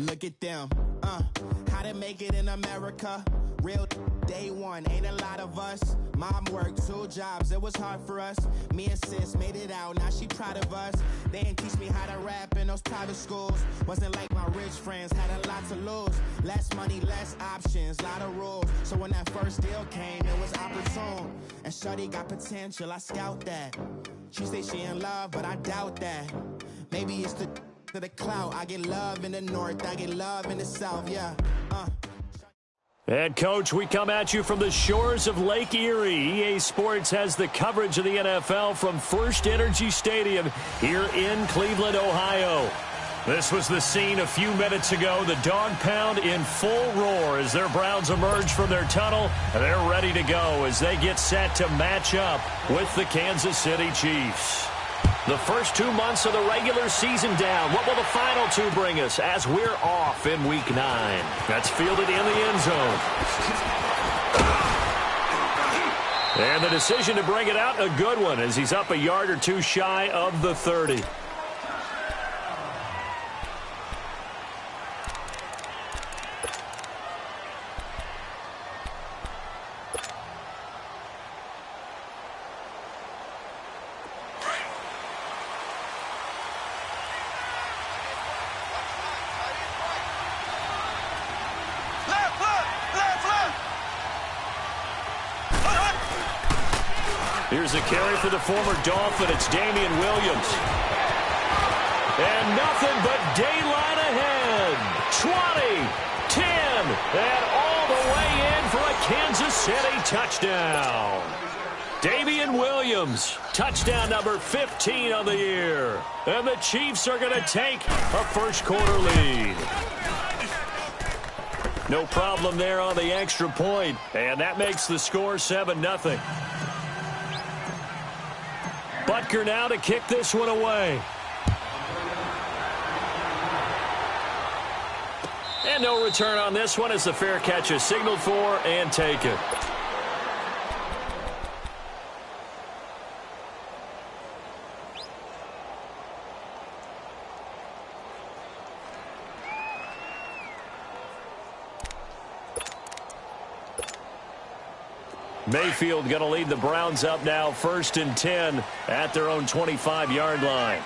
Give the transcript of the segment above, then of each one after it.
Look at them, how to make it in America. Real day one, ain't a lot of us. Mom worked 2 jobs, it was hard for us. Me and sis made it out, now she proud of us. They didn't teach me how to rap in those private schools. Wasn't like my rich friends, had a lot to lose. Less money, less options, lot of rules. So when that first deal came, it was opportune. And shorty got potential, I scout that. She say she in love, but I doubt that. Maybe it's to the clout. I get love in the north, I get love in the south, yeah. And, Coach, we come at you from the shores of Lake Erie. EA Sports has the coverage of the NFL from First Energy Stadium here in Cleveland, Ohio. This was the scene a few minutes ago. The dog pound in full roar as their Browns emerge from their tunnel. And they're ready to go as they get set to match up with the Kansas City Chiefs. The first 2 months of the regular season down. What will the final 2 bring us as we're off in Week 9? That's fielded in the end zone. And the decision to bring it out, a good one, as he's up a yard or 2 shy of the 30. Here's a carry for the former Dolphin. It's Damian Williams. And nothing but daylight ahead. 20, 10, and all the way in for a Kansas City touchdown. Damian Williams, touchdown number 15 on the year. And the Chiefs are going to take a first-quarter lead. No problem there on the extra point. And that makes the score 7-0. Butker now to kick this one away. And no return on this one as the fair catch is signaled for and taken. Mayfield going to lead the Browns up now, 1st and 10 at their own 25-yard line.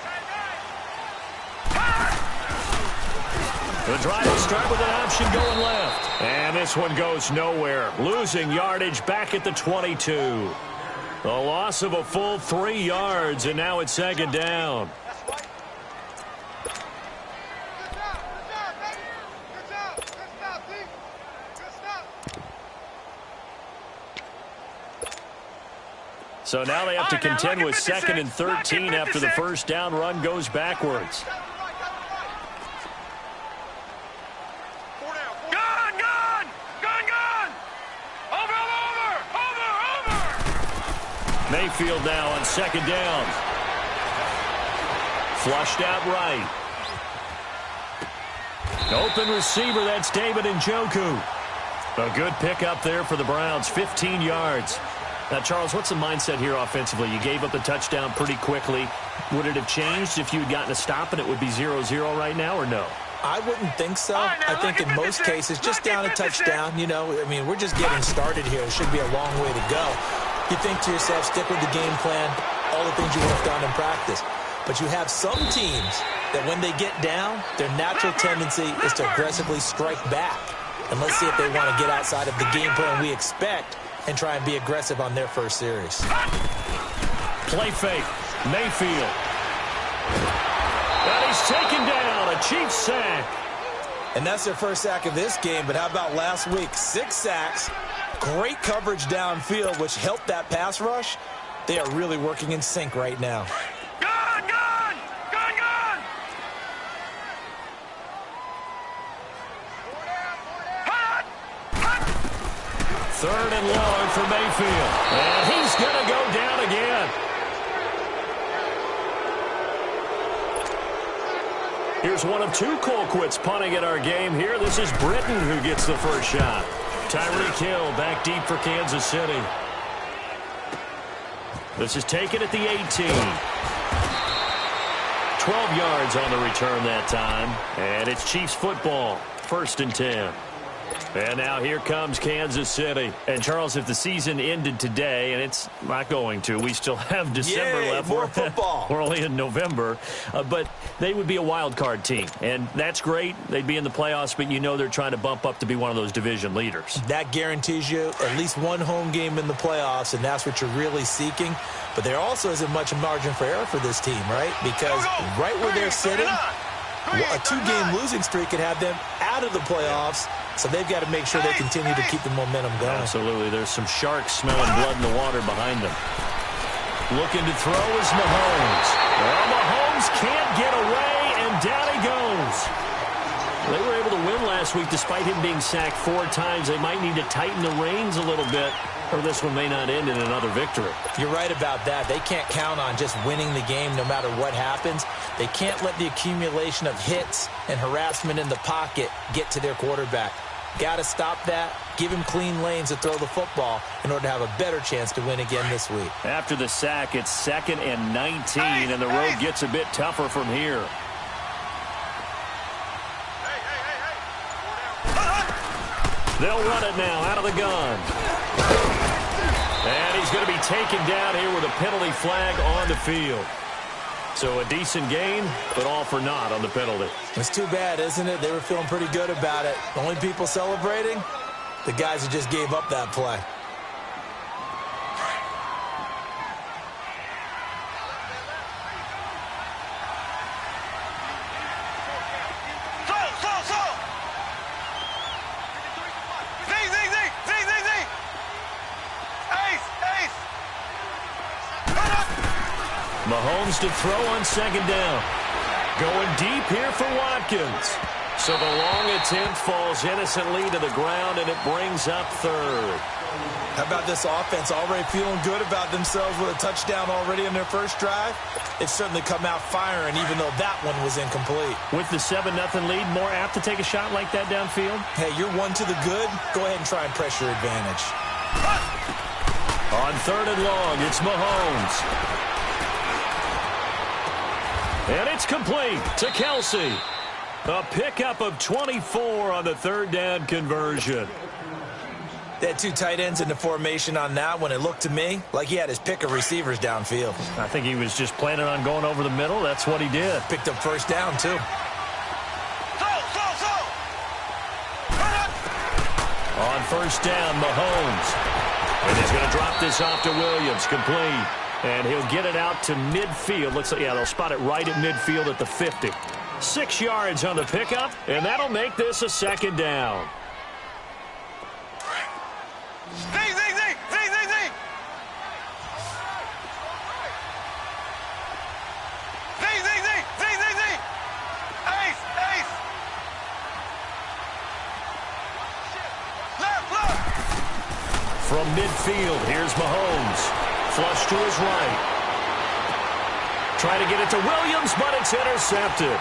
The drive will start with an option going left. And this one goes nowhere. Losing yardage back at the 22. A loss of a full 3 yards, and now it's 2nd down. So now they have to contend with 2nd and 13 after the first down run goes backwards. Mayfield now on 2nd down. Flushed out right. Open receiver, that's David Njoku. A good pickup there for the Browns, 15 yards. Now, Charles, what's the mindset here offensively? You gave up the touchdown pretty quickly. Would it have changed if you had gotten a stop and it would be 0-0 right now, or no? I wouldn't think so. I think in most cases, just down a touchdown, you know, I mean, we're just getting started here. It should be a long way to go. You think to yourself, stick with the game plan, all the things you worked on in practice. But you have some teams that when they get down, their natural tendency is to aggressively strike back. And let's see if they want to get outside of the game plan we expect and try and be aggressive on their first series. Play fake. Mayfield. And he's taken down. A Chiefs sack. And that's their first sack of this game. But how about last week? 6 sacks. Great coverage downfield, which helped that pass rush. They are really working in sync right now. Gone! 3rd and long for Mayfield. And he's going to go down again. Here's one of 2 Colquitts punting at our game here. This is Britton who gets the first shot. Tyreek Hill back deep for Kansas City. This is taken at the 18. 12 yards on the return that time. And it's Chiefs football, 1st and 10. And now here comes Kansas City. And, Charles, if the season ended today, and it's not going to, we still have December left. More football. We're only in November. But they would be a wild card team. And that's great. They'd be in the playoffs, but you know they're trying to bump up to be one of those division leaders. That guarantees you at least one home game in the playoffs, and that's what you're really seeking. But there also isn't much margin for error for this team, right? Because right where they're sitting, a 2-game losing streak could have them out of the playoffs. So they've got to make sure they continue to keep the momentum going. Absolutely. There's some sharks smelling blood in the water behind them. Looking to throw is Mahomes. Well, Mahomes can't get away, and down he goes. They were able to win last week despite him being sacked 4 times. They might need to tighten the reins a little bit, or this one may not end in another victory. You're right about that. They can't count on just winning the game no matter what happens. They can't let the accumulation of hits and harassment in the pocket get to their quarterback. Got to stop that, give him clean lanes to throw the football in order to have a better chance to win again this week. After the sack, it's 2nd and 19, and the road gets a bit tougher from here. They'll run it now out of the gun. And he's going to be taken down here with a penalty flag on the field. So a decent game, but all for naught on the penalty. It's too bad, isn't it? They were feeling pretty good about it. The only people celebrating, the guys who just gave up that play. Mahomes to throw on 2nd down. Going deep here for Watkins. So the long attempt falls innocently to the ground, and it brings up 3rd. How about this offense already feeling good about themselves with a touchdown already in their first drive? It's certainly come out firing, even though that one was incomplete. With the 7-0 lead, more apt to take a shot like that downfield? Hey, you're 1 to the good. Go ahead and try and press your advantage. On 3rd and long, it's Mahomes. And it's complete to Kelsey. A pickup of 24 on the 3rd down conversion. They had 2 tight ends in the formation on that one. It looked to me like he had his pick of receivers downfield. I think he was just planning on going over the middle. That's what he did. Picked up 1st down, too. On 1st down, Mahomes. And he's going to drop this off to Williams. Complete. And he'll get it out to midfield. Looks like, yeah, they'll spot it right at midfield at the 50. 6 yards on the pickup, and that'll make this a 2nd down. From midfield, here's Mahomes. Flush to his right. Trying to get it to Williams, but it's intercepted.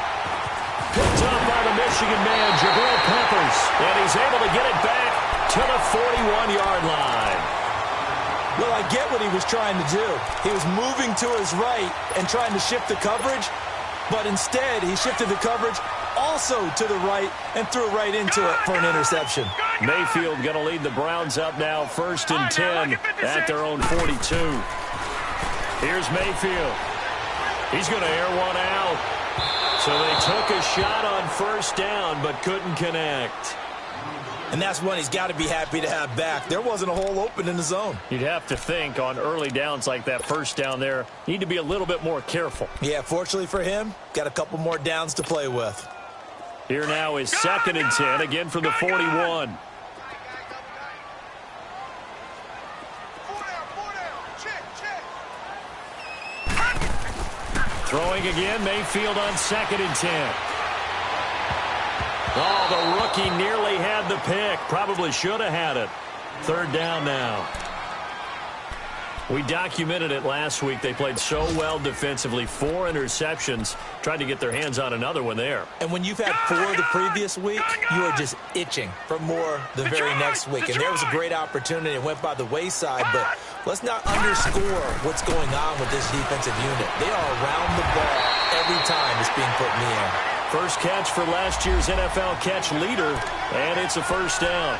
Picked up by the Michigan man, Jabril Peppers. And he's able to get it back to the 41-yard line. Well, I get what he was trying to do. He was moving to his right and trying to shift the coverage, but instead he shifted the coverage also to the right and threw right into it for an interception. Mayfield going to lead the Browns up now, 1st and 10 at their own 42. Here's Mayfield. He's going to air one out. So they took a shot on 1st down but couldn't connect. And that's one he's got to be happy to have back. There wasn't a hole open in the zone. You'd have to think on early downs like that 1st down there, need to be a little bit more careful. Yeah, fortunately for him, got a couple more downs to play with. Here now is 2nd and 10, again from the 41. Throwing again, Mayfield on 2nd and 10. Oh, the rookie nearly had the pick. Probably should have had it. 3rd down now. We documented it last week. They played so well defensively. 4 interceptions. Tried to get their hands on another one there. And when you've had 4 the previous week, you are just itching for more the very next week. And there was a great opportunity. It went by the wayside, but let's not underscore what's going on with this defensive unit. They are around the ball every time it's being put in the air. First catch for last year's NFL catch leader, and it's a first down.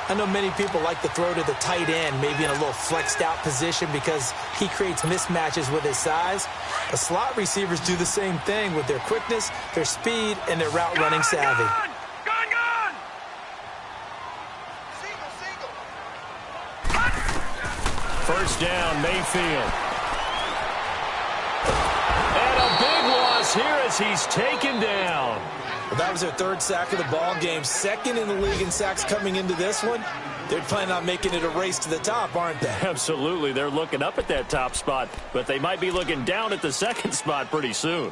I know many people like to throw to the tight end, maybe in a little flexed out position because he creates mismatches with his size. The slot receivers do the same thing with their quickness, their speed, and their route running savvy. Gone! First down, Mayfield. And a big loss here as he's taken down. Well, that was their third sack of the ball game. Second in the league in sacks coming into this one. They're planning on making it a race to the top, aren't they? Absolutely. They're looking up at that top spot, but they might be looking down at the second spot pretty soon.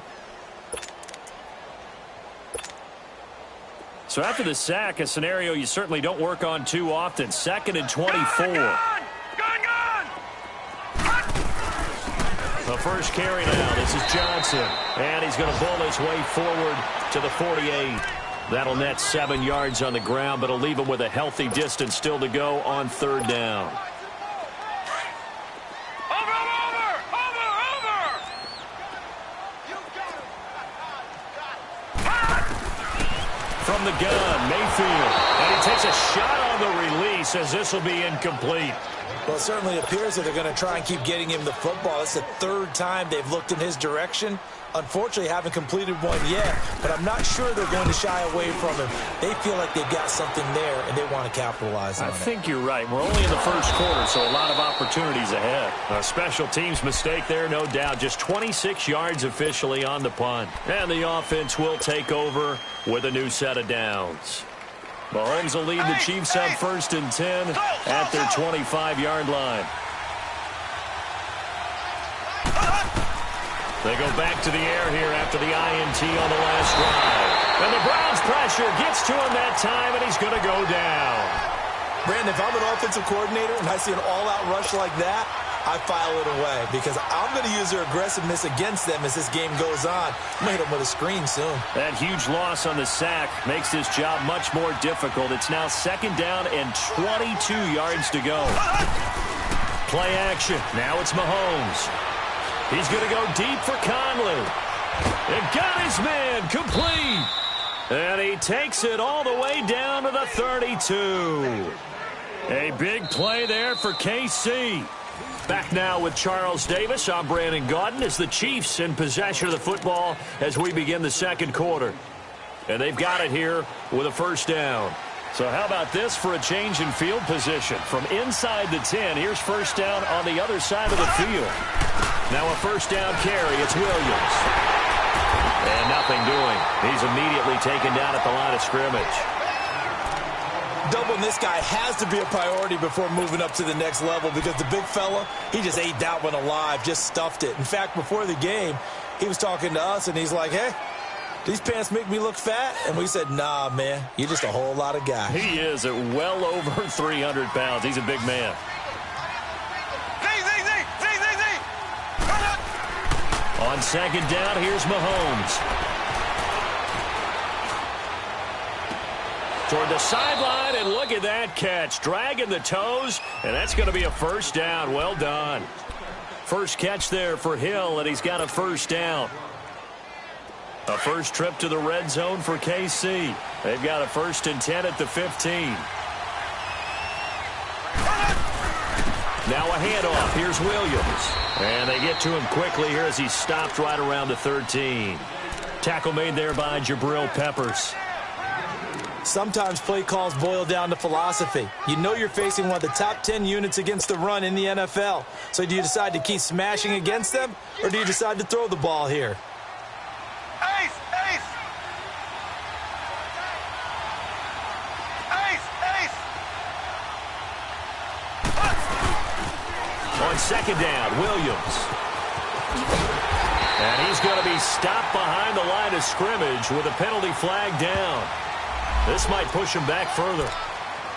So after the sack, a scenario you certainly don't work on too often. 2nd and 24. Gone! The first carry now. This is Johnson. And he's going to bull his way forward to the 48. That'll net 7 yards on the ground, but it'll leave him with a healthy distance still to go on 3rd down. From the gun, Mayfield. And he takes a shot on the release as this will be incomplete. Well, it certainly appears that they're going to try and keep getting him the football. It's the 3rd time they've looked in his direction. Unfortunately, haven't completed one yet, but I'm not sure they're going to shy away from him. They feel like they've got something there, and they want to capitalize on it. I think you're right. We're only in the first quarter, so a lot of opportunities ahead. A special teams mistake there, no doubt. Just 26 yards officially on the punt. And the offense will take over with a new set of downs. Mahomes will lead the Chiefs on 1st and 10 at their 25-yard line. They go back to the air here after the INT on the last drive. And the Browns pressure gets to him that time, and he's going to go down. Brandon, if I'm an offensive coordinator and I see an all-out rush like that, I file it away because I'm going to use their aggressiveness against them as this game goes on. I'm going to hit them with a screen soon. That huge loss on the sack makes this job much more difficult. It's now 2nd down and 22 yards to go. Play action. Now it's Mahomes. He's going to go deep for Conley. And got his man complete. And he takes it all the way down to the 32. A big play there for KC. Back now with Charles Davis. I'm Brandon Gaudin as the Chiefs in possession of the football as we begin the 2nd quarter. And they've got it here with a first down. So how about this for a change in field position? From inside the 10, here's first down on the other side of the field. Now a first down carry. It's Williams. And nothing doing. He's immediately taken down at the line of scrimmage. Doubling this guy has to be a priority before moving up to the next level because the big fella, he just ate that one alive, just stuffed it. In fact, before the game, he was talking to us, and he's like, hey, these pants make me look fat? And we said, nah, man, you're just a whole lot of guy. He is at well over 300 pounds. He's a big man. On 2nd down, here's Mahomes. Toward the sideline, and look at that catch. Dragging the toes, and that's going to be a first down. Well done. First catch there for Hill, and he's got a first down. A first trip to the red zone for KC. They've got a 1st and 10 at the 15. Now a handoff. Here's Williams. And they get to him quickly here as he's stopped right around the 13. Tackle made there by Jabril Peppers. Sometimes play calls boil down to philosophy. You know you're facing one of the top 10 units against the run in the NFL. So do you decide to keep smashing against them, or do you decide to throw the ball here? Ace! On 2nd down, Williams. And he's going to be stopped behind the line of scrimmage with a penalty flag down. This might push him back further.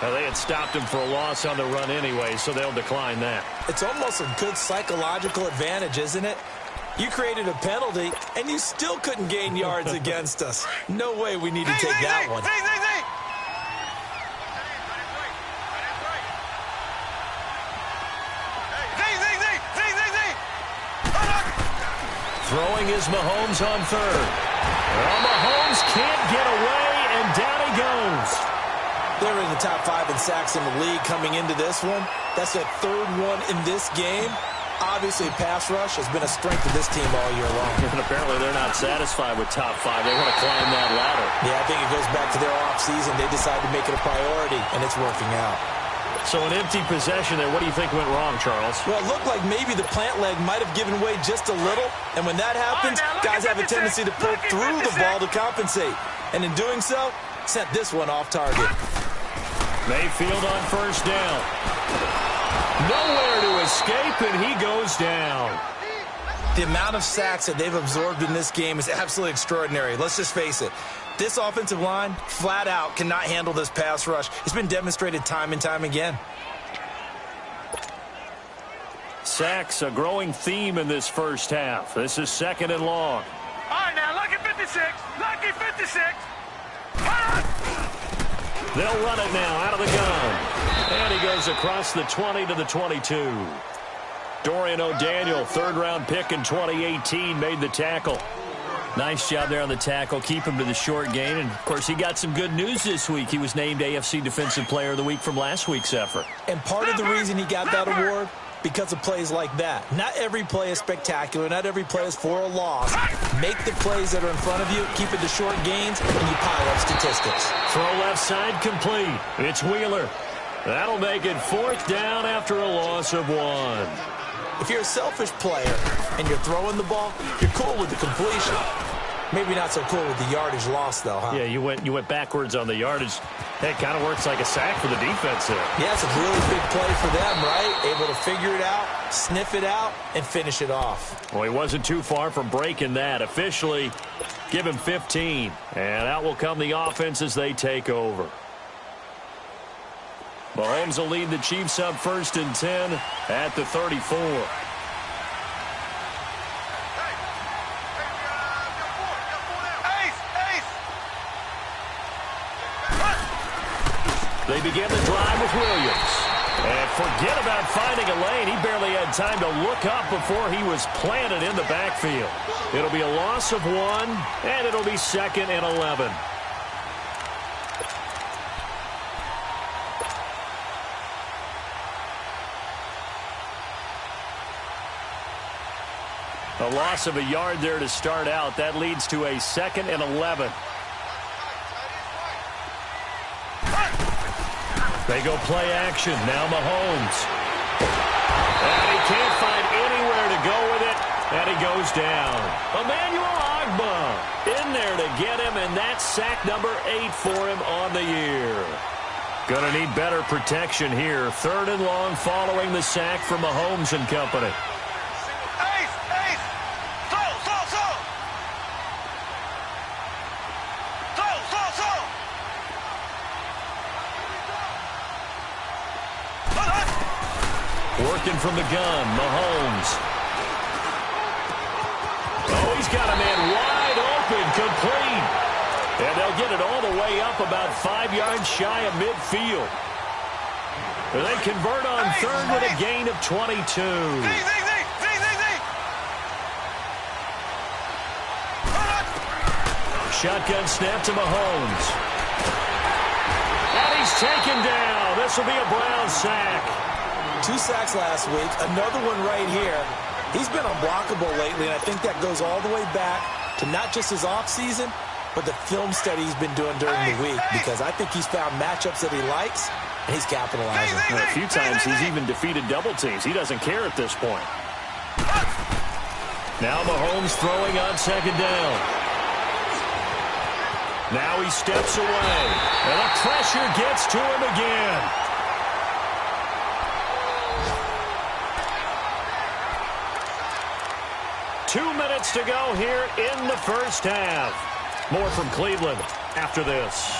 They had stopped him for a loss on the run anyway, so they'll decline that. It's almost a good psychological advantage, isn't it? You created a penalty, and you still couldn't gain yards against us. No way we need to take that one. Throwing is Mahomes on third. Well, Mahomes can't get away, and down he goes. They're in the top 5 in sacks in the league coming into this one. That's their third one in this game. Obviously, pass rush has been a strength of this team all year long. And apparently they're not satisfied with top 5. They want to climb that ladder. Yeah, I think it goes back to their offseason. They decided to make it a priority, and it's working out. So an empty possession there. What do you think went wrong, Charles? Well, it looked like maybe the plant leg might have given way just a little. And when that happens, guys have a tendency to pull through the ball to compensate. And in doing so, sent this one off target. Mayfield on first down. Nowhere to escape, and he goes down. The amount of sacks that they've absorbed in this game is absolutely extraordinary. Let's just face it. This offensive line, flat out, cannot handle this pass rush. It's been demonstrated time and time again. Sacks, a growing theme in this first half. This is 2nd and long. All right, now, lucky 56. Lucky 56. They'll run it now out of the gun. And he goes across the 20 to the 22. Dorian O'Daniel, third-round pick in 2018, made the tackle. Nice job there on the tackle. Keep him to the short gain. And, of course, he got some good news this week. He was named AFC Defensive Player of the Week from last week's effort. And part of the reason he got that award, because of plays like that. Not every play is spectacular. Not every play is for a loss. Make the plays that are in front of you, keep it to short gains, and you pile up statistics. Throw left side complete. It's Wheeler. That'll make it 4th down after a loss of 1. If you're a selfish player and you're throwing the ball, you're cool with the completion. Maybe not so cool with the yardage loss, though, huh? Yeah, you went backwards on the yardage. Hey, it kind of works like a sack for the defense there. Yeah, it's a really big play for them, right? Able to figure it out, sniff it out, and finish it off. Well, he wasn't too far from breaking that. Officially, give him 15. And out will come the offense as they take over. Mahomes will lead the Chiefs up 1st and 10 at the 34. They begin the drive with Williams. And forget about finding a lane. He barely had time to look up before he was planted in the backfield. It'll be a loss of 1, and it'll be 2nd and 11. A loss of a yard there to start out. That leads to a 2nd and 11. They go play action. Now Mahomes. And he can't find anywhere to go with it. And he goes down. Emmanuel Ogbah in there to get him. And that's sack number 8 for him on the year. Gonna need better protection here. 3rd and long following the sack from Mahomes and company. Working from the gun, Mahomes. Oh, he's got a man wide open, complete. And they'll get it all the way up about 5 yards shy of midfield. They convert on 3rd with a gain of 22. Shotgun snap to Mahomes. And he's taken down. This will be a Brown sack. 2 sacks last week, another one right here. He's been unblockable lately, and I think that goes all the way back to not just his offseason, but the film study he's been doing during the week, because I think he's found matchups that he likes, and he's capitalizing. And a few times he's even defeated double teams. He doesn't care at this point. Now Mahomes throwing on 2nd down. Now he steps away, and the pressure gets to him again. Two minutes to go here in the first half. More from Cleveland after this.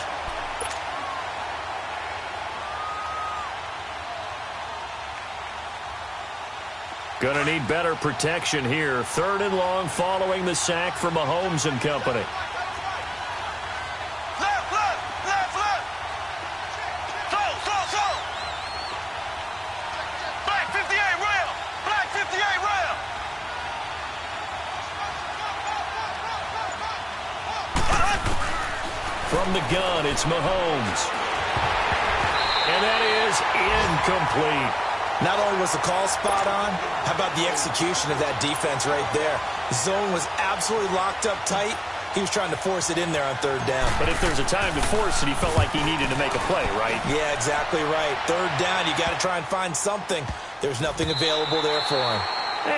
Gonna need better protection here. 3rd and long following the sack from Mahomes and company. From the gun, it's Mahomes. And that is incomplete. Not only was the call spot on, how about the execution of that defense right there? The zone was absolutely locked up tight. He was trying to force it in there on third down. But if there's a time to force it, he felt like he needed to make a play, right? Yeah, exactly right. Third down, you got to try and find something. There's nothing available there for him.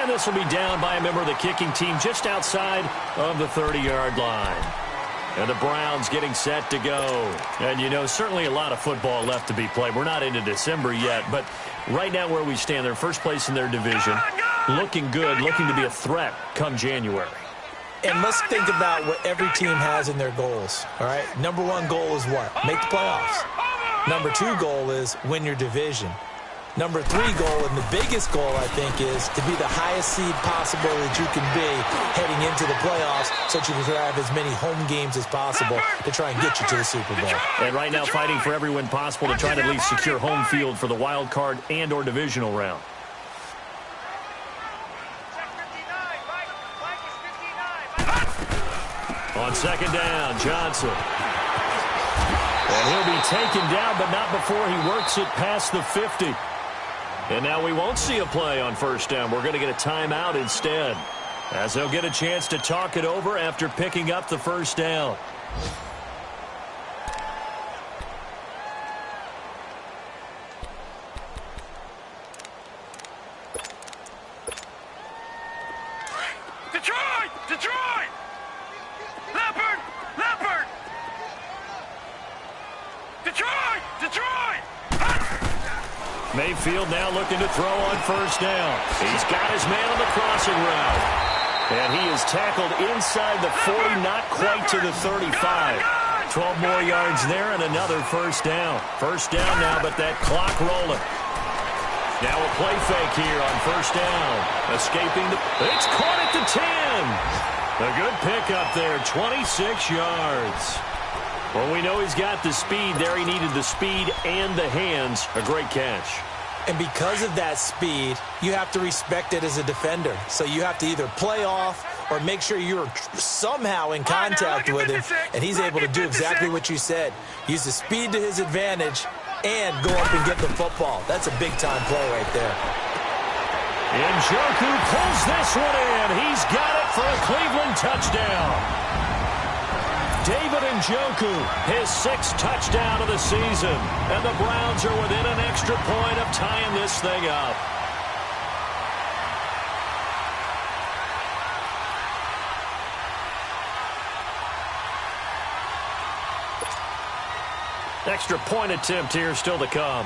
And this will be down by a member of the kicking team just outside of the 30-yard line. And the Browns getting set to go. And, you know, certainly a lot of football left to be played. We're not into December yet, but right now where we stand, they're first place in their division. Looking good, looking to be a threat come January. And let's think about what every team has in their goals, all right? Number one goal is what? Make the playoffs. Number two goal is win your division. Number three goal, and the biggest goal, I think, is to be the highest seed possible that you can be heading into the playoffs so that you can have as many home games as possible to try and get you to the Super Bowl. And right now fighting for every win possible to try to at least secure home field for the wild card and or divisional round. On second down, Johnson. And he'll be taken down, but not before he works it past the 50. And now we won't see a play on first down. We're going to get a timeout instead, as they'll get a chance to talk it over after picking up the first down. Detroit! Detroit! Leopard! Leopard! Detroit! Detroit! Mayfield now looking to throw on first down. He's got his man on the crossing route. And he is tackled inside the 40, not quite to the 35. 12 more yards there and another first down. First down now, but that clock rolling. Now a play fake here on first down. Escaping the... It's caught at the 10. A good pickup there, 26 yards. Well, we know he's got the speed there. He needed the speed and the hands. A great catch. And because of that speed, you have to respect it as a defender. So you have to either play off or make sure you're somehow in contact with him. And he's able to do exactly what you said. Use the speed to his advantage and go up and get the football. That's a big-time play right there. Njoku pulls this one in. He's got it for a Cleveland touchdown. David Njoku, his 6th touchdown of the season. And the Browns are within an extra point of tying this thing up. Extra point attempt here still to come.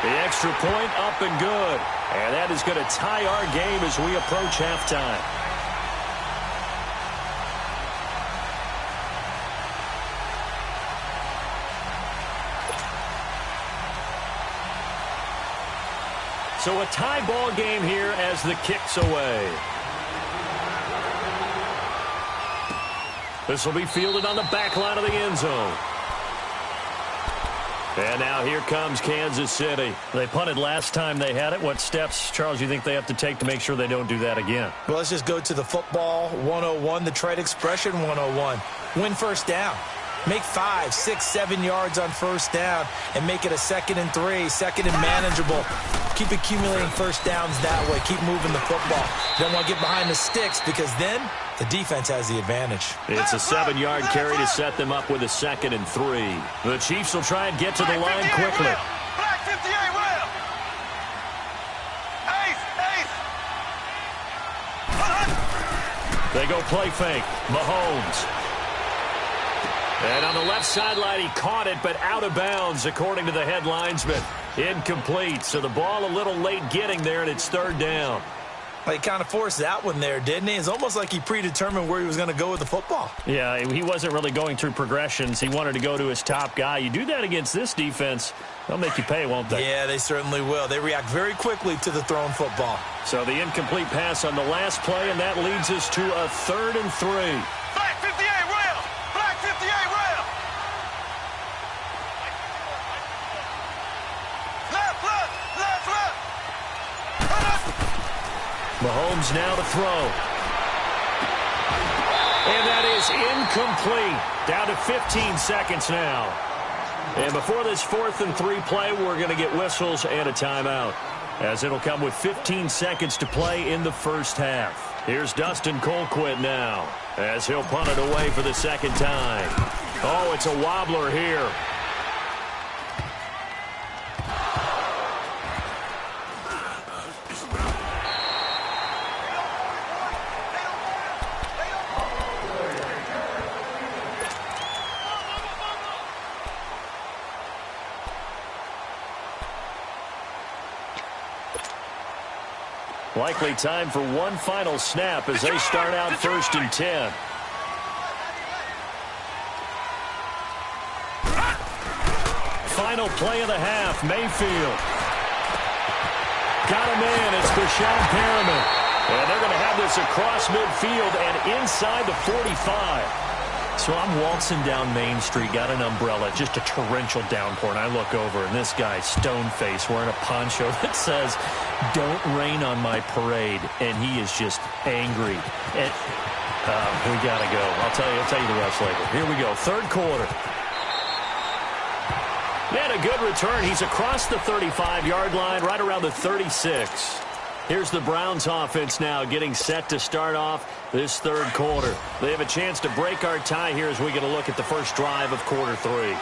The extra point up and good. And that is going to tie our game as we approach halftime. So a tie ball game here as the kick's away. This will be fielded on the back line of the end zone. And now here comes Kansas City. They punted last time they had it. What steps, Charles, you think they have to take to make sure they don't do that again? Well, let's just go to the football 101, the trade expression 101. Win first down. Make 5, 6, 7 yards on first down and make it a 2nd and 3, 2nd and manageable. Keep accumulating first downs that way. Keep moving the football. You don't want to get behind the sticks because then the defense has the advantage. It's a 7-yard carry to set them up with a 2nd and 3. The Chiefs will try and get to the line quickly. Black 58 will. Ace. They go play fake. Mahomes. And on the left sideline, he caught it, but out of bounds, according to the head linesman. Incomplete. So the ball a little late getting there, and it's 3rd down. Well, he kind of forced that one there, didn't he? It's almost like he predetermined where he was going to go with the football. Yeah, he wasn't really going through progressions. He wanted to go to his top guy. You do that against this defense, they'll make you pay, won't they? Yeah, they certainly will. They react very quickly to the thrown football. So the incomplete pass on the last play, and that leads us to a 3rd and 3. Black 58 will. Black 58 will. Left, left, left, left. Mahomes now to throw. And that is incomplete. Down to 15 seconds now. And before this 4th and 3 play, we're going to get whistles and a timeout, as it'll come with 15 seconds to play in the first half. Here's Dustin Colquitt now, as he'll punt it away for the second time. Oh, it's a wobbler here. Likely time for one final snap as they start out 1st and 10. Final play of the half, Mayfield. Got him in, it's Brashad Perriman. And they're going to have this across midfield and inside the 45. So I'm waltzing down Main Street, got an umbrella, just a torrential downpour, and I look over, and this guy, stone-faced, wearing a poncho that says, "Don't rain on my parade," and he is just angry. And, we got to go. I'll tell you the rest later. Here we go, 3rd quarter. And a good return. He's across the 35-yard line, right around the 36. Here's the Browns offense now getting set to start off this 3rd quarter. They have a chance to break our tie here as we get a look at the first drive of quarter 3.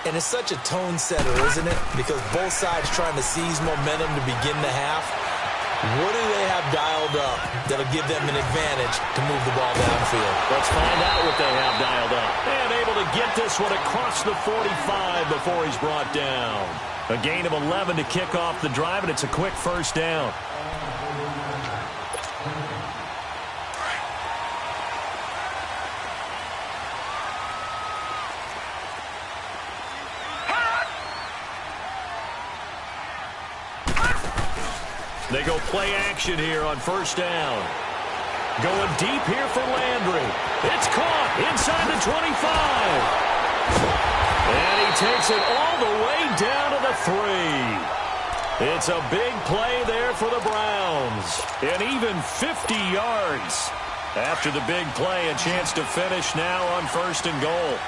And it's such a tone setter, isn't it? Because both sides trying to seize momentum to begin the half. What do they have dialed up that'll give them an advantage to move the ball downfield? Let's find out what they have dialed up. And able to get this one across the 45 before he's brought down. A gain of 11 to kick off the drive, and it's a quick first down. They go play action here on 1st down. Going deep here for Landry. It's caught inside the 25. And he takes it all the way down to the 3. It's a big play there for the Browns. And even 50 yards. After the big play, a chance to finish now on 1st and goal.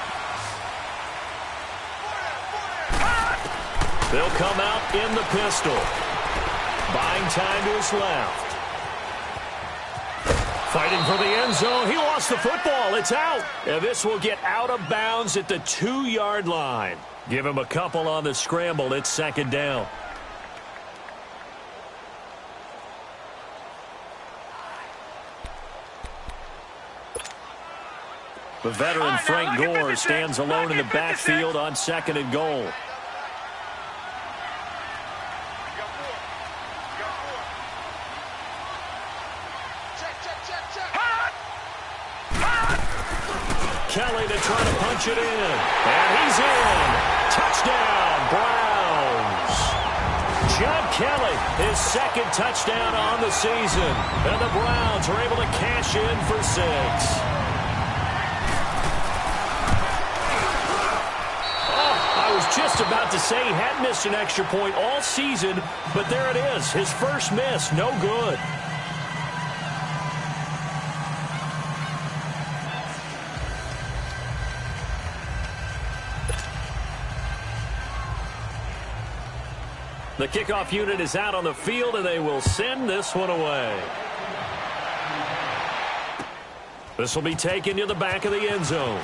They'll come out in the pistol. Buying time to his left. Fighting for the end zone. He lost the football. It's out. And this will get out of bounds at the 2-yard line. Give him a couple on the scramble. It's 2nd down. The veteran Frank Gore stands alone in the backfield on 2nd and goal. Kelly to try to punch it in. And he's in. Touchdown, Browns. John Kelly, his 2nd touchdown on the season. And the Browns are able to cash in for 6. I was just about to say he hadn't missed an extra point all season, but there it is. His first miss, no good. The kickoff unit is out on the field, and they will send this one away. This will be taken to the back of the end zone.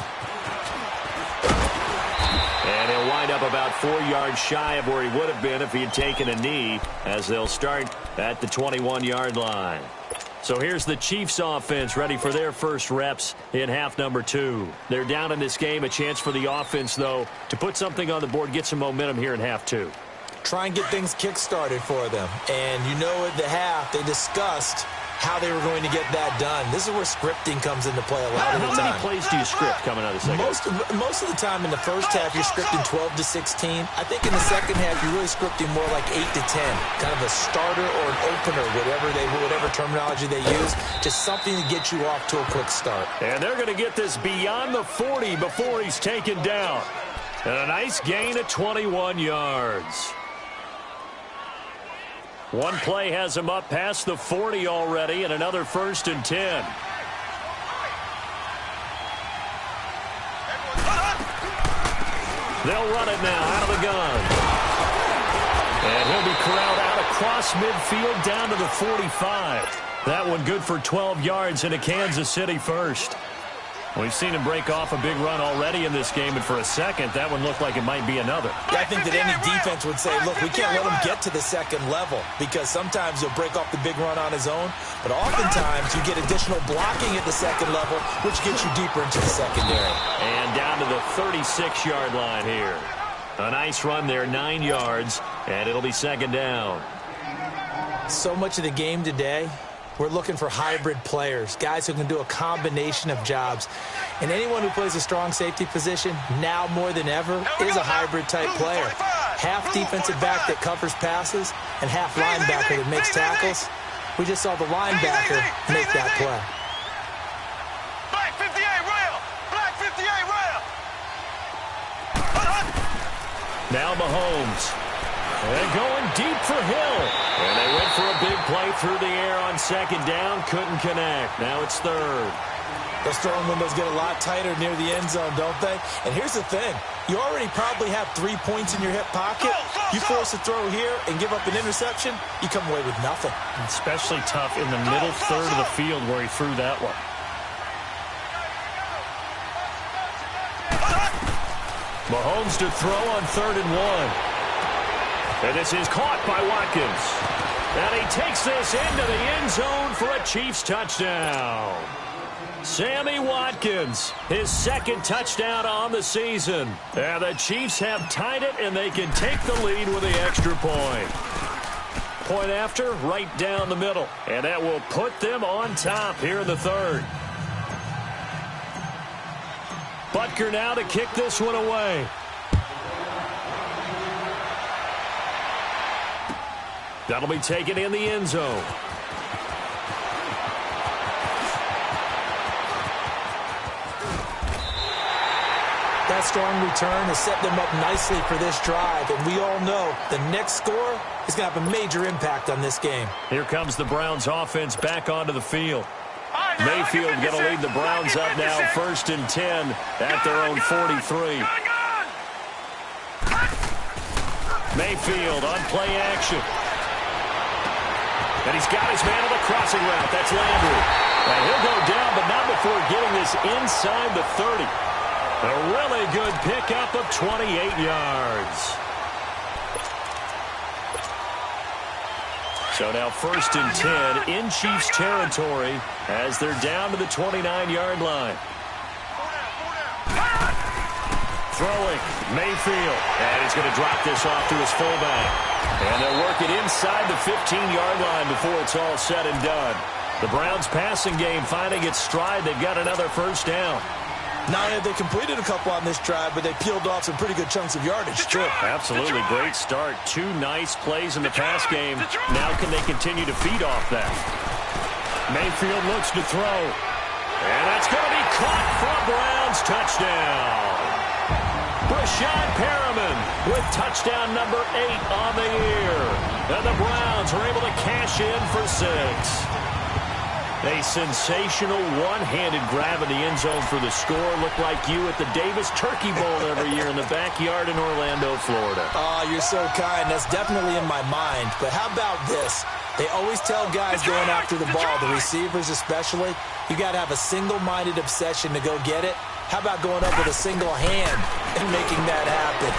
And he'll wind up about 4 yards shy of where he would have been if he had taken a knee, as they'll start at the 21-yard line. So here's the Chiefs offense ready for their first reps in half number 2. They're down in this game. A chance for the offense, though, to put something on the board, get some momentum here in half 2. Try and get things kick-started for them. And you know at the half, they discussed how they were going to get that done. This is where scripting comes into play a lot of the time. How many plays do you script coming out of the second? Most of the time in the first half, you're scripting 12 to 16. I think in the second half, you're really scripting more like 8 to 10. Kind of a starter or an opener, whatever terminology they use. Just something to get you off to a quick start. And they're going to get this beyond the 40 before he's taken down. And a nice gain of 21 yards. One play has him up past the 40 already, and another 1st and 10. They'll run it now out of the gun. And he'll be corralled out across midfield down to the 45. That one good for 12 yards and a Kansas City first. We've seen him break off a big run already in this game, and for a second, that one looked like it might be another. Yeah, I think that any defense would say, look, we can't let him get to the second level, because sometimes he'll break off the big run on his own, but oftentimes you get additional blocking at the second level, which gets you deeper into the secondary. And down to the 36-yard line here. A nice run there, 9 yards, and it'll be second down. So much of the game today, we're looking for hybrid players, guys who can do a combination of jobs. And anyone who plays a strong safety position, now more than ever, is a hybrid-type player. Half defensive back that covers passes and half linebacker that makes tackles. We just saw the linebacker make that play. Black 58 rail! Black 58 rail! Now Mahomes. And going deep for Hill. And they went for a big play through the air on second down. Couldn't connect. Now it's third. Those throwing windows get a lot tighter near the end zone, don't they? And here's the thing. You already probably have 3 points in your hip pocket. You force a throw here and give up an interception, you come away with nothing. Especially tough in the middle third of the field where he threw that one. Mahomes to throw on 3rd and 1. And this is caught by Watkins. And he takes this into the end zone for a Chiefs touchdown. Sammy Watkins, his 2nd touchdown on the season. And the Chiefs have tied it, and they can take the lead with the extra point. Point after, right down the middle. And that will put them on top here in the 3rd. Butker now to kick this one away. That'll be taken in the end zone. That strong return has set them up nicely for this drive, and we all know the next score is going to have a major impact on this game. Here comes the Browns offense back onto the field. Mayfield going to lead the Browns up now, 1st and 10 at their own 43. Mayfield on play action. And he's got his man on the crossing route. That's Landry. And he'll go down, but not before getting this inside the 30. A really good pickup of 28 yards. So now 1st and 10 in Chiefs territory as they're down to the 29-yard line. Throwing, Mayfield. And he's going to drop this off to his fullback. And they'll work it inside the 15-yard line before it's all said and done. The Browns' passing game finding its stride. They've got another 1st down. Not only have they completed a couple on this drive, but they peeled off some pretty good chunks of yardage, too. Absolutely. Great start. 2 nice plays in the pass game. Now can they continue to feed off that? Mayfield looks to throw. And that's going to be caught for a Browns touchdown. Brashad Perriman with touchdown number 8 on the year. And the Browns are able to cash in for 6. A sensational one-handed grab in the end zone for the score. Looked like you at the Davis Turkey Bowl every year in the backyard in Orlando, Florida. Oh, you're so kind. That's definitely in my mind. But how about this? They always tell guys going after the ball, the receivers especially, you got to have a single-minded obsession to go get it. How about going up with a single hand and making that happen?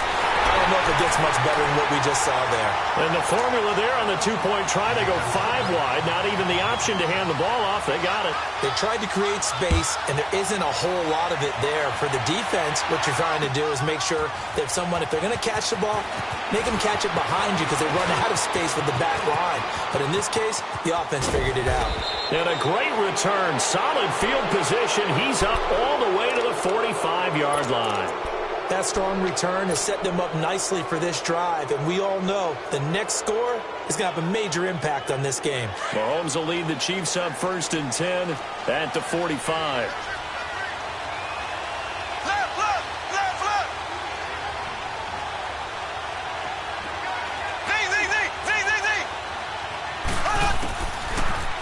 I don't know if it gets much better than what we just saw there. And the formula there on the 2-point try, they go 5 wide. Not even the option to hand the ball off. They got it. They tried to create space, and there isn't a whole lot of it there. For the defense, what you're trying to do is make sure that if they're going to catch the ball, make them catch it behind you because they run out of space with the back line. But in this case, the offense figured it out. And a great return. Solid field position. He's up all the way to the 45-yard line. That strong return has set them up nicely for this drive, and we all know the next score is going to have a major impact on this game. Mahomes will lead the Chiefs up 1st and 10 at the 45.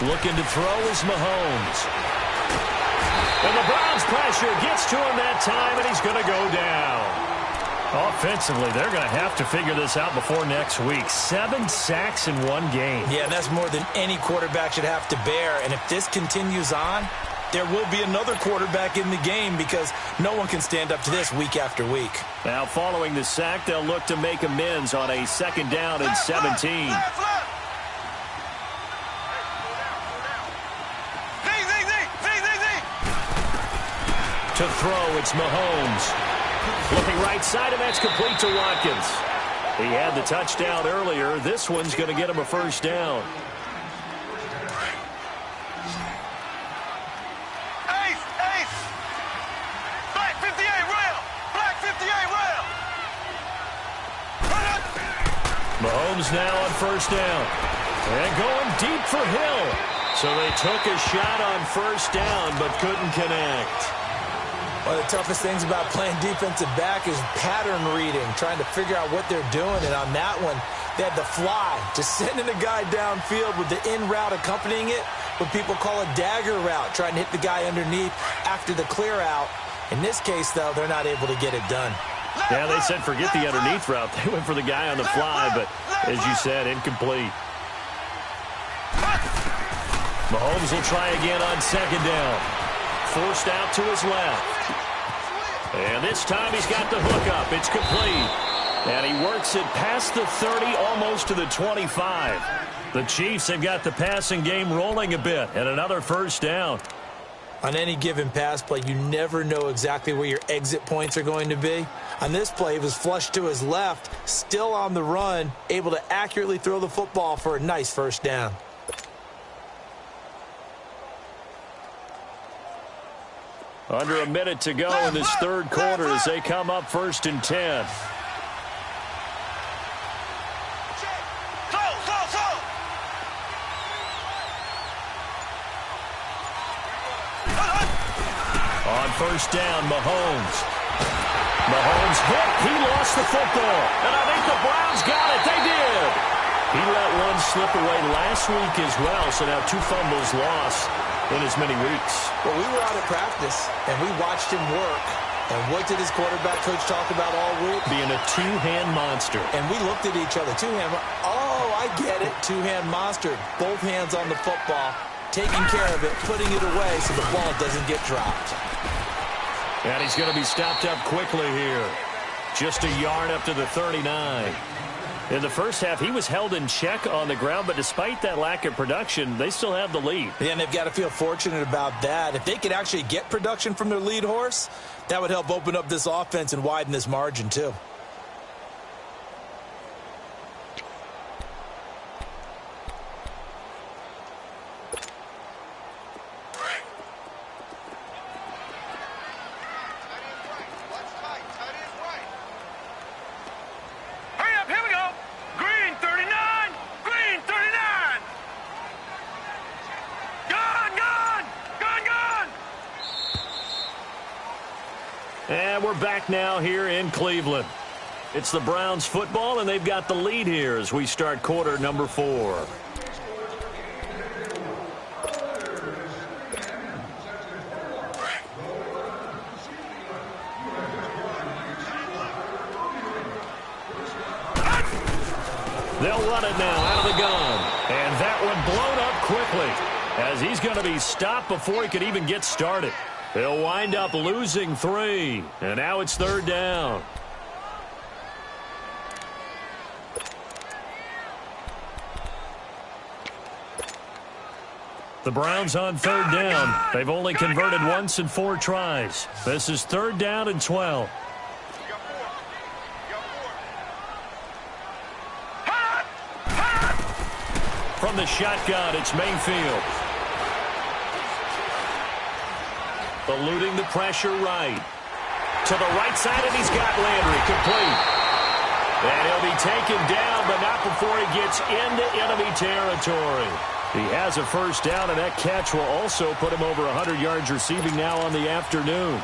Looking to throw is Mahomes. And the Browns pressure gets to him that time, and he's going to go down. Offensively, they're going to have to figure this out before next week. 7 sacks in one game. Yeah, that's more than any quarterback should have to bear. And if this continues on, there will be another quarterback in the game because no one can stand up to this week after week. Now, following the sack, they'll look to make amends on a 2nd down and 17. To throw, it's Mahomes. Looking right side, and that's complete to Watkins. He had the touchdown earlier. This one's going to get him a 1st down. Black 58 rail. Black 58 rail. Mahomes now on 1st down. And going deep for Hill. So they took a shot on 1st down, but couldn't connect. One of the toughest things about playing defensive back is pattern reading, trying to figure out what they're doing. And on that one, they had the fly, just sending a guy downfield with the in route accompanying it, what people call a dagger route, trying to hit the guy underneath after the clear out. In this case, though, they're not able to get it done. Yeah, they said forget the underneath route. They went for the guy on the fly, but as you said, incomplete. Mahomes will try again on 2nd down. Forced out to his left. And this time he's got the hook up. It's complete. And he works it past the 30, almost to the 25. The Chiefs have got the passing game rolling a bit, and another 1st down. On any given pass play, you never know exactly where your exit points are going to be. On this play, he was flushed to his left, still on the run, able to accurately throw the football for a nice 1st down. Under a minute to go in this 3rd quarter as they come up 1st and 10. On 1st down, Mahomes. Mahomes hit. He lost the football. And I think the Browns got it. They did. He let one slip away last week as well, so now 2 fumbles lost in as many weeks. Well, we were out at practice, and we watched him work. And what did his quarterback coach talk about all week? Being a 2-hand monster. And we looked at each other. 2-hand. Oh, I get it. 2-hand monster. Both hands on the football, taking care of it, putting it away so the ball doesn't get dropped. And he's going to be stopped up quickly here. Just a yard up to the 39. In the first half, he was held in check on the ground, but despite that lack of production, they still have the lead. Yeah, and they've got to feel fortunate about that. If they could actually get production from their lead horse, that would help open up this offense and widen this margin, too. And we're back now here in Cleveland. It's the Browns football, and they've got the lead here as we start quarter number 4. They'll run it now out of the gun. And that one blown up quickly as he's going to be stopped before he could even get started. He'll wind up losing 3. And now it's 3rd down. The Browns on 3rd down. They've only converted once in 4 tries. This is 3rd down and 12. From the shotgun, it's Mayfield. Eluding the pressure right. To the right side, and he's got Landry complete. And he'll be taken down, but not before he gets into enemy territory. He has a 1st down, and that catch will also put him over 100 yards receiving now on the afternoon.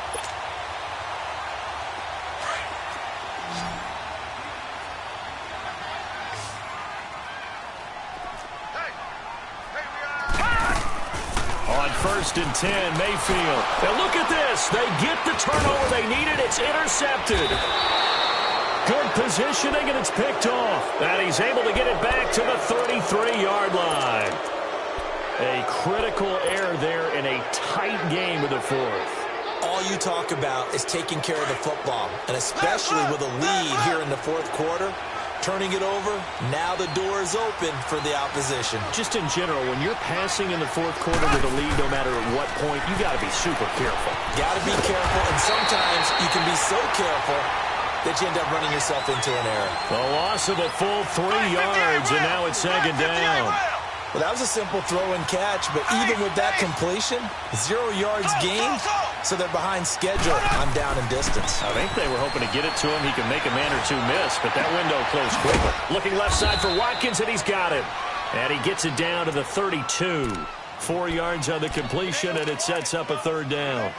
1st and 10, Mayfield. And look at this. They get the turnover they needed. It's intercepted. Good positioning, and it's picked off. And he's able to get it back to the 33-yard line. A critical error there in a tight game of the fourth. All you talk about is taking care of the football, and especially with a lead here in the fourth quarter, turning it over, now the door is open for the opposition. Just in general, when you're passing in the fourth quarter with a lead, no matter at what point, you got to be super careful. Got to be careful, and sometimes you can be so careful that you end up running yourself into an error. The loss of a full 3 yards, and now it's 2nd down. Well, that was a simple throw and catch, but even with that completion, 0 yards gained, so they're behind schedule on down and distance. I think they were hoping to get it to him. He could make a man or two miss, but that window closed quickly. Looking left side for Watkins, and he's got it. And he gets it down to the 32. 4 yards on the completion, and it sets up a 3rd down.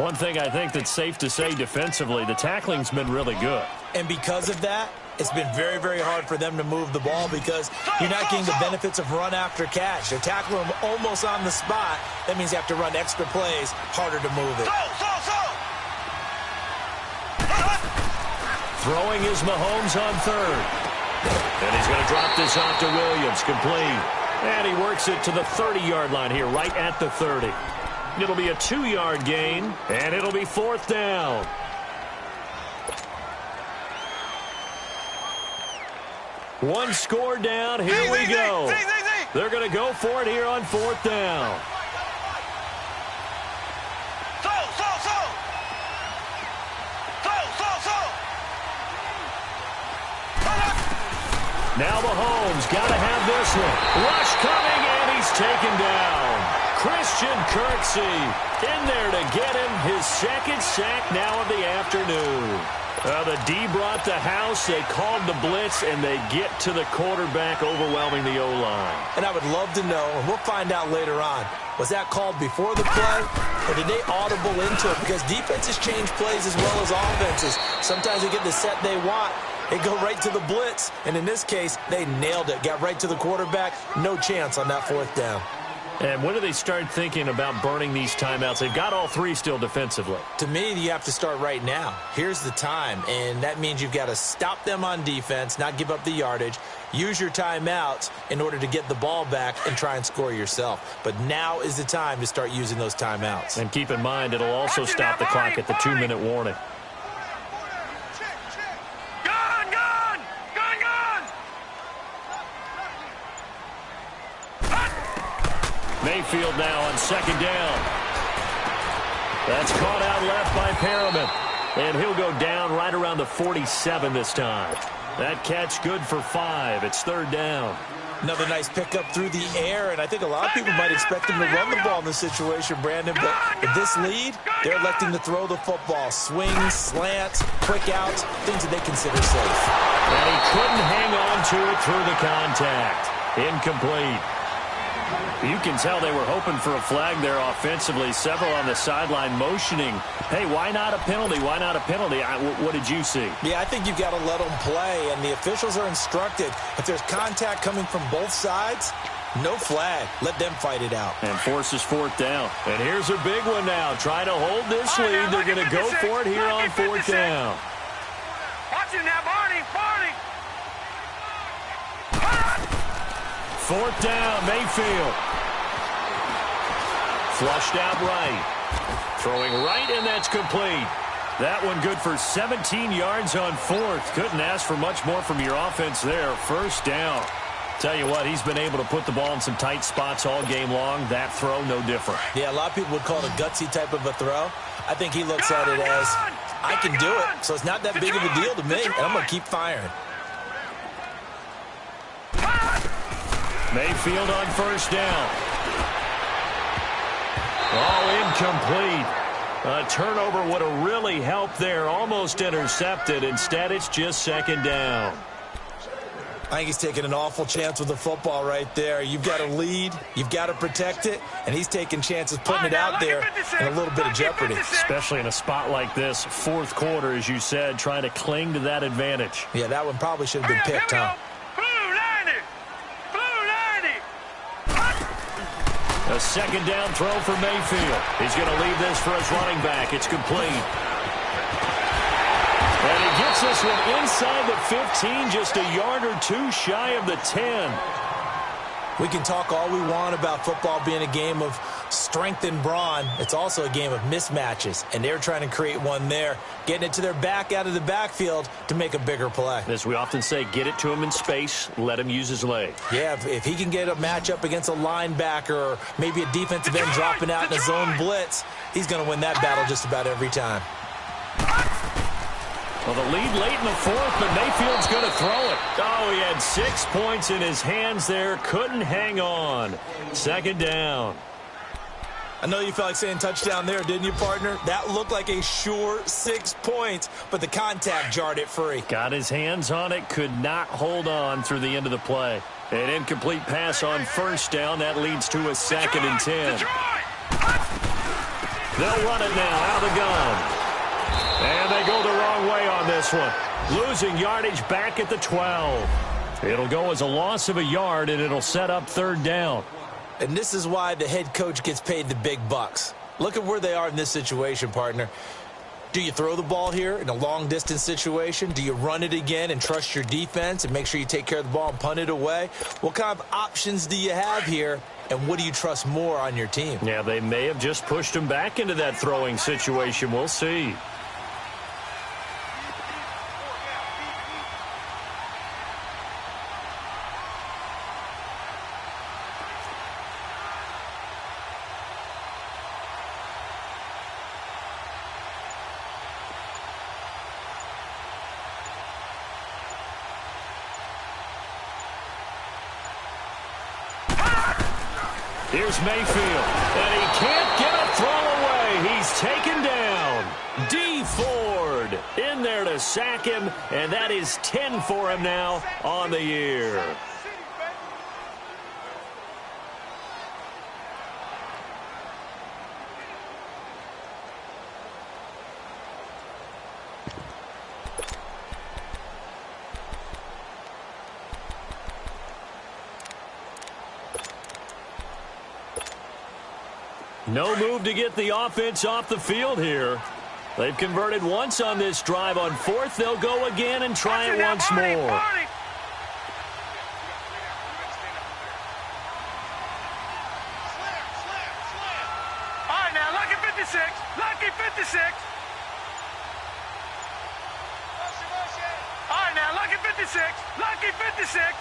One thing I think that's safe to say defensively, the tackling's been really good. And because of that, it's been very, very hard for them to move the ball because you're not getting the benefits of run after catch. They're tackling them almost on the spot. That means you have to run extra plays, harder to move it. Throwing is Mahomes on 3rd. And he's going to drop this off to Williams, complete. And he works it to the 30-yard line here, right at the 30. It'll be a 2-yard gain, and it'll be 4th down. One score down. Here we go. They're going to go for it here on 4th down. Now Mahomes got to have this one. Rush coming, and he's taken down. Christian Kirksey in there to get him his 2nd sack now of the afternoon. The D brought the house. They called the blitz, and they get to the quarterback, overwhelming the O-line. And I would love to know, and we'll find out later on, was that called before the play, or did they audible into it? Because defenses change plays as well as offenses. Sometimes they get the set they want. They go right to the blitz, and in this case, they nailed it. Got right to the quarterback. No chance on that 4th down. And when do they start thinking about burning these timeouts? They've got all 3 still defensively. To me, you have to start right now. Here's the time, and that means you've got to stop them on defense, not give up the yardage, use your timeouts in order to get the ball back and try and score yourself. But now is the time to start using those timeouts. And keep in mind, it'll also stop the clock at the 2-minute warning. Mayfield now on 2nd down. That's caught out left by Perriman. And he'll go down right around the 47 this time. That catch good for 5. It's 3rd down. Another nice pickup through the air, and I think a lot of people might expect him to run the ball in this situation, Brandon, but with this lead, they're electing to throw the football. Swings, slants, quick outs, things that they consider safe. And he couldn't hang on to it through the contact. Incomplete. You can tell they were hoping for a flag there offensively. Several on the sideline motioning, hey, why not a penalty? Why not a penalty? What did you see? Yeah, I think you've got to let them play, and the officials are instructed. If there's contact coming from both sides, no flag. Let them fight it out. And forces 4th down. And here's a big one now. Trying to hold this lead. They're going to go for it here on 4th down. Watch him now, Barney. 4th down, Mayfield. Flushed out right. Throwing right, and that's complete. That one good for 17 yards on 4th. Couldn't ask for much more from your offense there. 1st down. Tell you what, he's been able to put the ball in some tight spots all game long. That throw, no different. Yeah, a lot of people would call it a gutsy type of a throw. I think he looks at it as, I can do it, so it's not that big of a deal to me, and I'm going to keep firing. Mayfield on 1st down. Oh, incomplete. A turnover would have really helped there. Almost intercepted. Instead, it's just 2nd down. I think he's taking an awful chance with the football right there. You've got a lead. You've got to protect it. And he's taking chances putting it out there in a little bit of jeopardy. Especially in a spot like this. 4th quarter, as you said, trying to cling to that advantage. Yeah, that one probably should have been picked, huh? A A second down throw for Mayfield. He's going to leave this for his running back. It's complete. And he gets this one inside the 15, just a yard or two shy of the 10. We can talk all we want about football being a game of strength and brawn. It's also a game of mismatches, and they're trying to create one there, getting it to their back out of the backfield to make a bigger play. As we often say, get it to him in space, let him use his leg. Yeah, if he can get a matchup against a linebacker or maybe a defensive end dropping out in a zone blitz, he's going to win that battle just about every time. Well, the lead late in the fourth, but Mayfield's going to throw it. Oh, he had 6 points in his hands there. Couldn't hang on. Second down. I know you felt like saying touchdown there, didn't you, partner? That looked like a sure 6 points, but the contact jarred it free. Got his hands on it, could not hold on through the end of the play. An incomplete pass on first down. That leads to a second and 10. They'll run it now out of the gun. And they go the wrong way on this one. Losing yardage back at the 12. It'll go as a loss of a yard, and it'll set up third down. And this is why the head coach gets paid the big bucks. Look at where they are in this situation, partner. Do you throw the ball here in a long-distance situation? Do you run it again and trust your defense and make sure you take care of the ball and punt it away? What kind of options do you have here, and what do you trust more on your team? Yeah, they may have just pushed him back into that throwing situation. We'll see. Here's Mayfield, and he can't get a throw away. He's taken down. D. Ford in there to sack him, and that is 10 for him now on the year. No move to get the offense off the field here. They've converted once on this drive. On fourth, they'll go again and try it once more. All right, now, lucky 56. Lucky 56. All right, now, lucky 56. Lucky 56.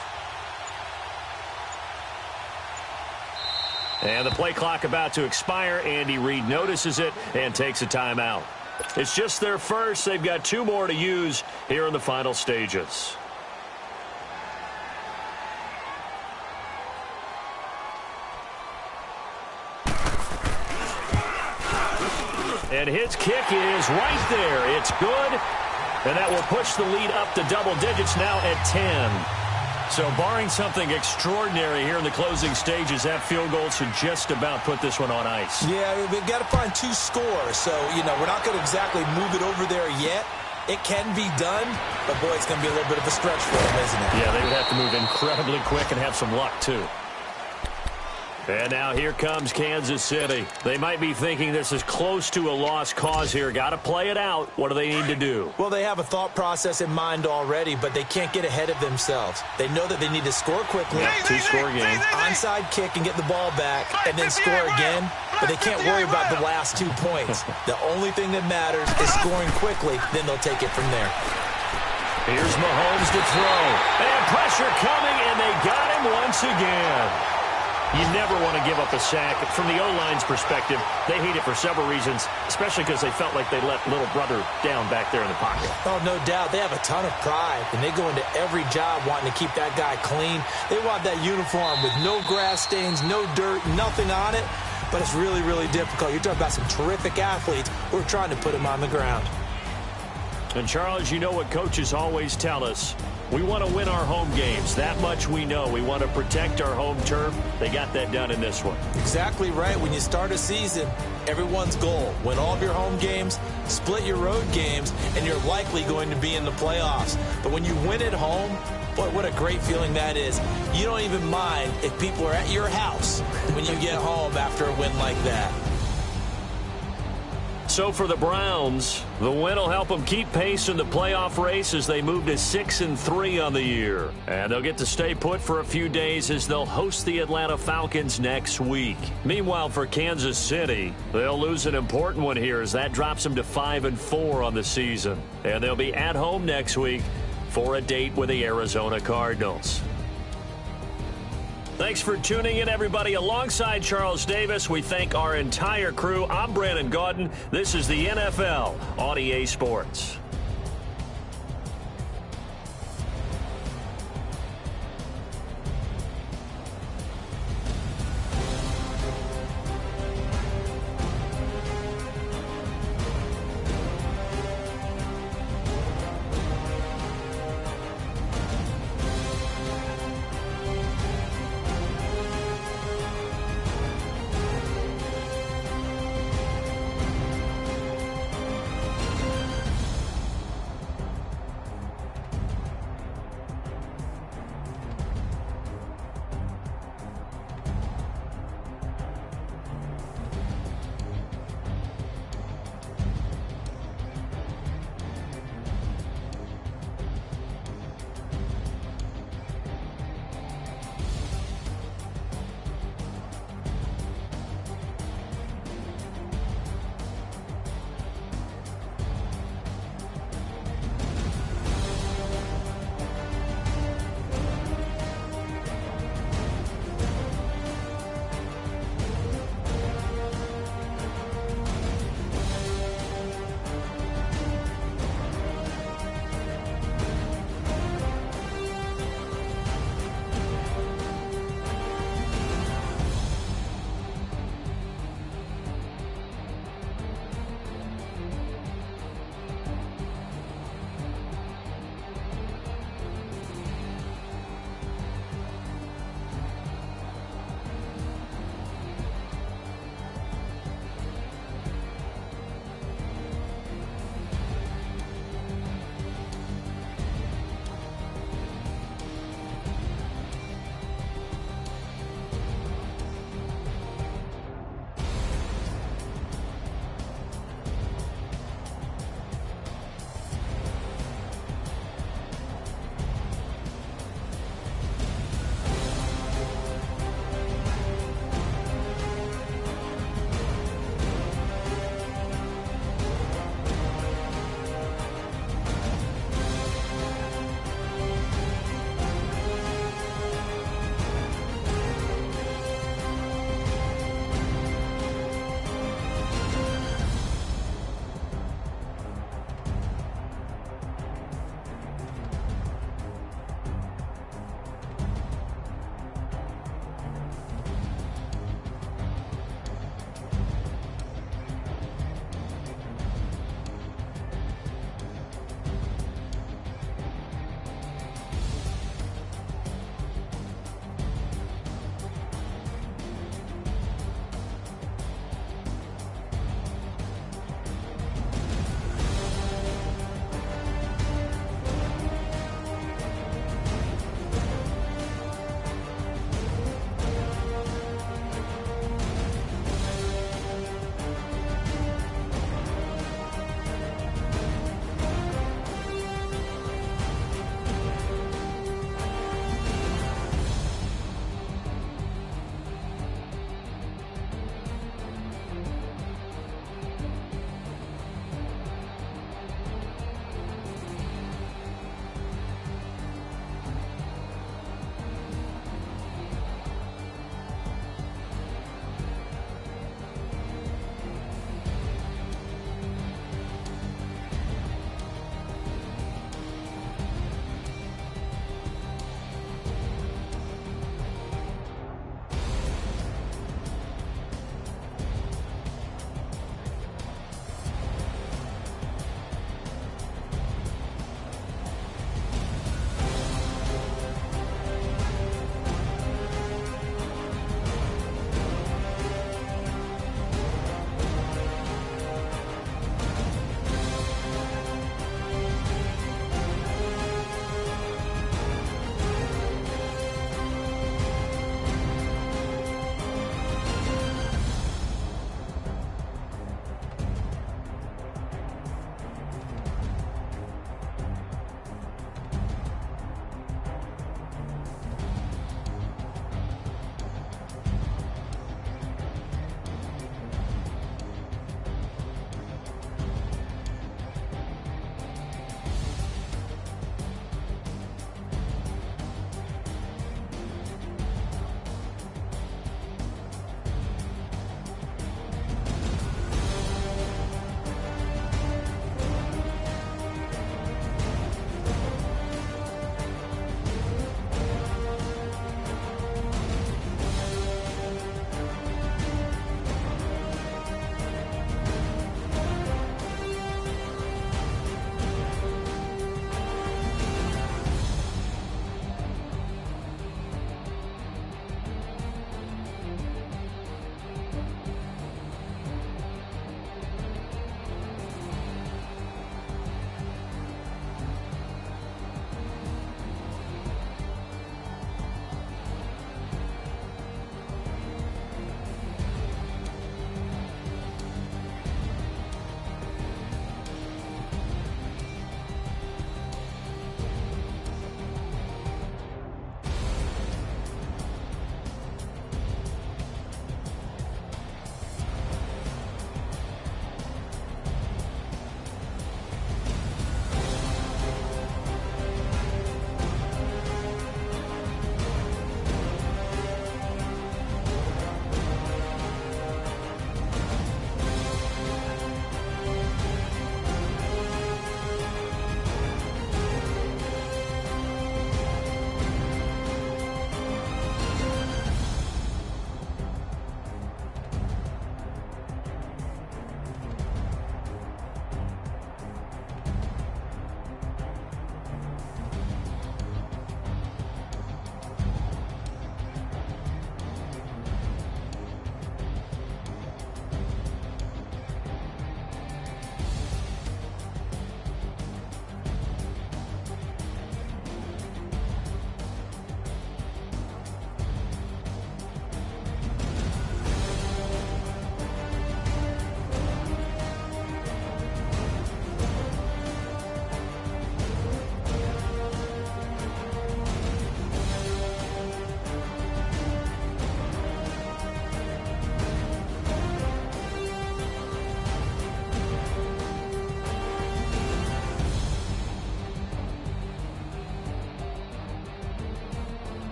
And the play clock about to expire. Andy Reid notices it and takes a timeout. It's just their first. They've got 2 more to use here in the final stages. And his kick is right there. It's good. And that will push the lead up to double digits now at 10. So barring something extraordinary here in the closing stages, that field goal should just about put this one on ice. Yeah, we've got to find 2 scores. So, you know, we're not going to exactly move it over there yet. It can be done, but, boy, it's going to be a little bit of a stretch for them, isn't it? Yeah, they would have to move incredibly quick and have some luck, too. And now here comes Kansas City. They might be thinking this is close to a lost cause here. Got to play it out. What do they need to do? Well, they have a thought process in mind already, but they can't get ahead of themselves. They know that they need to score quickly. 2-score game. Onside kick and get the ball back, and then score again. But they can't worry about the last 2 points. The only thing that matters is scoring quickly. Then they'll take it from there. Here's Mahomes to throw. And pressure coming, and they got him once again. You never want to give up a sack. From the O-line's perspective, they hate it for several reasons, especially because they felt like they let little brother down back there in the pocket. Oh, no doubt. They have a ton of pride, and they go into every job wanting to keep that guy clean. They want that uniform with no grass stains, no dirt, nothing on it, but it's really, really difficult. You're talking about some terrific athletes who are trying to put him on the ground. And, Charles, you know what coaches always tell us. We want to win our home games. That much we know. We want to protect our home turf. They got that done in this one. Exactly right. When you start a season, everyone's goal, win all of your home games, split your road games, and you're likely going to be in the playoffs. But when you win at home, Boy, what a great feeling that is. You don't even mind if people are at your house when you get home after a win like that. So for the Browns, the win will help them keep pace in the playoff race as they move to 6-3 on the year. And they'll get to stay put for a few days as they'll host the Atlanta Falcons next week. Meanwhile, for Kansas City, they'll lose an important one here as that drops them to 5-4 on the season. And they'll be at home next week for a date with the Arizona Cardinals. Thanks for tuning in, everybody. Alongside Charles Davis, we thank our entire crew. I'm Brandon Gaudin. This is the NFL on EA Sports.